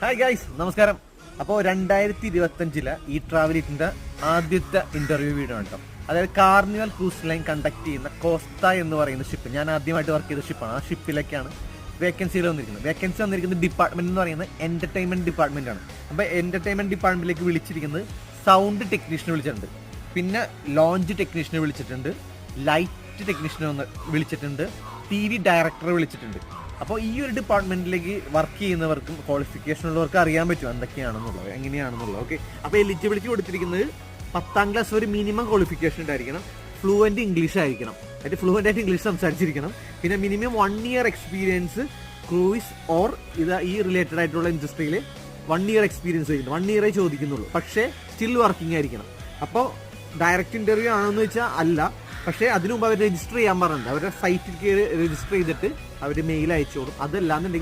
Hi guys, നമസ്കാരം. അപ്പോൾ 2025 ഈ ട്രാവലിറ്റിന്റെ ആദ്യത്തെ ഇന്റർവ്യൂ വീഡിയോ ആണ് കേട്ടോ. അതായത് കാർണിവൽ ക്രൂസ് ലൈൻ കണ്ടക്ട് ചെയ്യുന്ന കോസ്റ്റ എന്ന് പറയുന്ന ഷിപ്പ്, ഞാൻ ആദ്യമായിട്ട് വർക്ക് ചെയ്ത ഷിപ്പാണ്. ആ ഷിപ്പിലേക്കാണ് വേക്കൻസിയിൽ വന്നിരിക്കുന്നത്. വേക്കൻസി വന്നിരിക്കുന്ന ഡിപ്പാർട്ട്മെന്റ് എന്ന് പറയുന്നത് എന്റർടൈൻമെന്റ് ഡിപ്പാർട്ട്മെന്റ് ആണ്. അപ്പോൾ എന്റർടൈൻമെന്റ് ഡിപ്പാർട്ട്മെന്റിലേക്ക് വിളിച്ചിരിക്കുന്നത് സൗണ്ട് ടെക്നീഷ്യനെ വിളിച്ചിട്ടുണ്ട്, പിന്നെ ലോഞ്ച് ടെക്നീഷ്യനെ വിളിച്ചിട്ടുണ്ട്, ലൈറ്റ് ടെക്നീഷ്യനെ വിളിച്ചിട്ടുണ്ട്, TV ഡയറക്ടറെ വിളിച്ചിട്ടുണ്ട്. അപ്പോൾ ഈ ഒരു ഡിപ്പാർട്ട്മെന്റിലേക്ക് വർക്ക് ചെയ്യുന്നവർക്കും ക്വാളിഫിക്കേഷൻ ഉള്ളവർക്ക് അറിയാൻ പറ്റും എന്തൊക്കെയാണെന്നുള്ളത്, എങ്ങനെയാണെന്നുള്ളത്. ഓക്കെ, അപ്പോൾ എലിജിബിലിറ്റി കൊടുത്തിരിക്കുന്നത് 10ാം ക്ലാസ് ഒരു മിനിമം ക്വാളിഫിക്കേഷൻ ഉണ്ടായിരിക്കണം, ഫ്ലുവൻറ്റ് ഇംഗ്ലീഷ് ആയിരിക്കണം, അതായത് ഫ്ലുവൻ്റ് ആയിട്ട് ഇംഗ്ലീഷ് സംസാരിച്ചിരിക്കണം, പിന്നെ minimum 1 year experience cruise or ഈ റിലേറ്റഡ് ആയിട്ടുള്ള ഇൻഡസ്ട്രിയിൽ 1 ഇയർ എക്സ്പീരിയൻസ് ആയിരിക്കും. 1 ഇയറേ ചോദിക്കുന്നുള്ളൂ, പക്ഷേ സ്റ്റിൽ വർക്കിംഗ് ആയിരിക്കണം. അപ്പോൾ ഡയറക്റ്റ് ഇന്റർവ്യൂ ആണെന്ന് വെച്ചാൽ അല്ല, പക്ഷേ അതിനു മുമ്പ് അവർ രജിസ്റ്റർ ചെയ്യാൻ പറഞ്ഞിട്ടുണ്ട്. അവരുടെ സൈറ്റിൽ കയറി രജിസ്റ്റർ ചെയ്തിട്ട് അവർ മെയിൽ അയച്ചോളും. അതല്ലാന്നുണ്ടെങ്കിൽ